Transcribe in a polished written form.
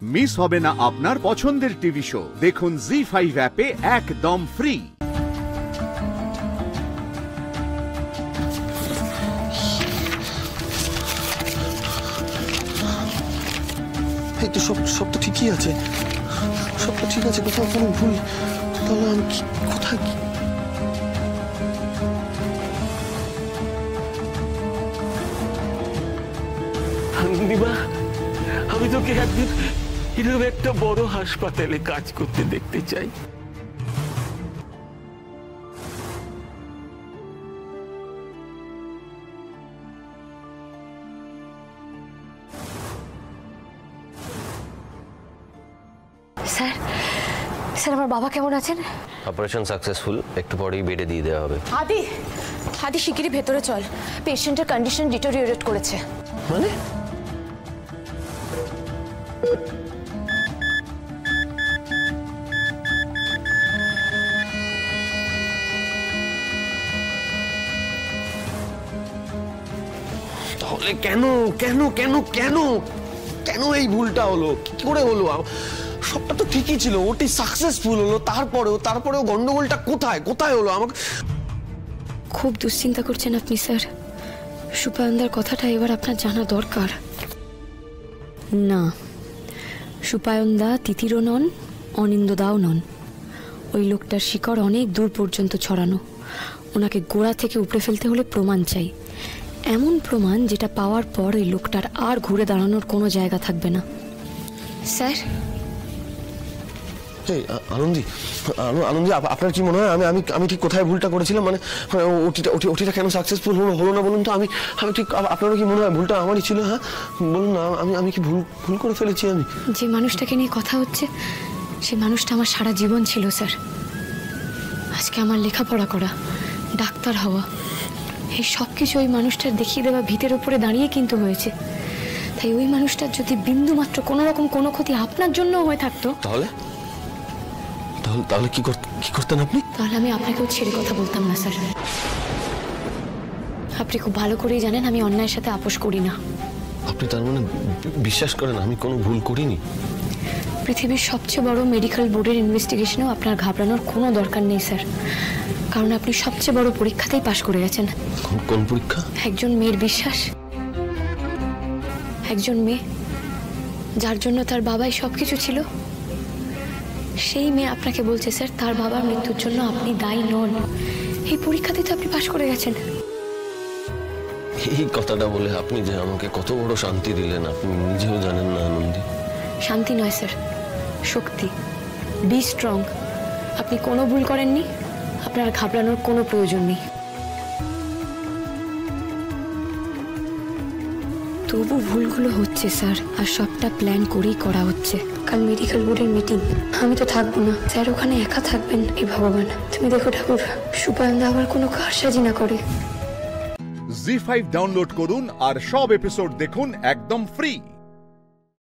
Miss হবে না আপনার পছন্দের টিভি শো। দেখুন জি5 অ্যাপে একদম ফ্রি। এই তো সব তো ঠিকই আছে, সব তো ঠিক আছে, কোথাও কোনো ভুল। তাহলে আমি কোথায় কি? আনন্দিমা, আমি তোকে একদিন এরকম একটা বড় হাসপাতালে কাজ করতে দেখতে চাই। স্যার, স্যার আমার বাবা কেমন আছেন? অপারেশন সাকসেসফুল, একটু পরেই বেডে দিয়ে দেওয়া হবে। আদি শিগগিরই ভেতরে চল, পেশেন্টের কন্ডিশন ডিটোরিয়েট করেছে। মানে তাহলে কেন কেন কেন কেন কেন এই ভুলটা হলো? কি করে হলো? সবটা তো ঠিকই ছিল, ওটি সাকসেসফুল হলো, তারপরেও গন্ডগোলটা কোথায় হলো? আমাকে খুব দুশ্চিন্তা করছেন আপনি স্যার। সুপায়নদার কথাটা এবার আপনার জানা দরকার। না, সুপায়নদা তিতিরও নন, অনিন্দদাও নন। ওই লোকটার শিকড় অনেক দূর পর্যন্ত ছড়ানো। ওনাকে গোড়া থেকে উপড়ে ফেলতে হলে প্রমাণ চাই, এমন প্রমাণ যেটা পাওয়ার পর ওই লোকটার আর ঘুরে দাঁড়ানোর কোনো জায়গা থাকবে না। স্যার, আনন্দি, আপনার কি মনে হয় আমি ঠিক কোথায় ভুলটা করেছিলাম? মানে ওটিটা কেন সাকসেসফুল হলো না বলুন তো? আমি ঠিক, আপনারও কি মনে হয় ভুলটা আমারই ছিল? হ্যাঁ বলুন না, আমি কি ভুল করে ফেলেছি? আমি যে মানুষটাকে নিয়ে কথা হচ্ছে, সে মানুষটা আমার সারা জীবন ছিল স্যার। আজকে আমার লেখাপড়া করা, ডাক্তার হওয়া, এই সব কিছু ওই মানুষটার দেখিয়ে দেওয়া ভিতের উপরে দাঁড়িয়ে কিন্তু হয়েছে। তাই ওই মানুষটার যদি বিন্দু মাত্র কোনো রকম কোনো ক্ষতি আপনার জন্য হয়ে থাকতো, তাহলে কি করতেন আপনি? তাহলে আমি আপনাকেও ছেড়ে কথা বলতাম না স্যার। আপনি খুব ভালো করেই জানেন আমি অন্যায়ের সাথে আপোষ করি না। আপনি তার মানে বিশ্বাস করেন আমি কোনো ভুল করিনি? পৃথিবীর সবচেয়ে বড় মেডিকেল বোর্ডের ইনভেস্টিগেশনেও আপনার ঘাবড়ানোর কোনো দরকার নেই স্যার, কারণ আপনি সবচেয়ে বড় পরীক্ষাতেই পাশ করে গেছেন। কোন পরীক্ষা? একজন মেয়ের বিশ্বাস, একজন মেয়ে যার জন্য তার বাবাই সবকিছু ছিল, সেই মেয়ে আপনাকে বলছে স্যার তার বাবার মৃত্যুর জন্য আপনি দায়ী নন। এই পরীক্ষাতে তো আপনি পাশ করে গেছেন। এই কথাটা বলে আপনি যে আমাকে কত বড় শান্তি দিলেন আপনি নিজেও জানেন না আনন্দি। শান্তি নয় স্যার, শক্তি। Be strong. আপনি কোনো ভুল করেননি, আপনার ঘাবড়ানোর কোনো প্রয়োজন নেই। তবু ভুলগুলো হচ্ছে স্যার, আর সবটা প্ল্যান করেই করা হচ্ছে। কাল মেডিকেল বোর্ডের মিটিং, আমি তো থাকবো না স্যার, ওখানে একা থাকবেন। এই ভগবান, তুমি দেখো ঠাকুর, সুপায়নদা আবার কোনো কারসাজি না করে। জি5 ডাউনলোড করুন আর সব এপিসোড দেখুন একদম ফ্রি।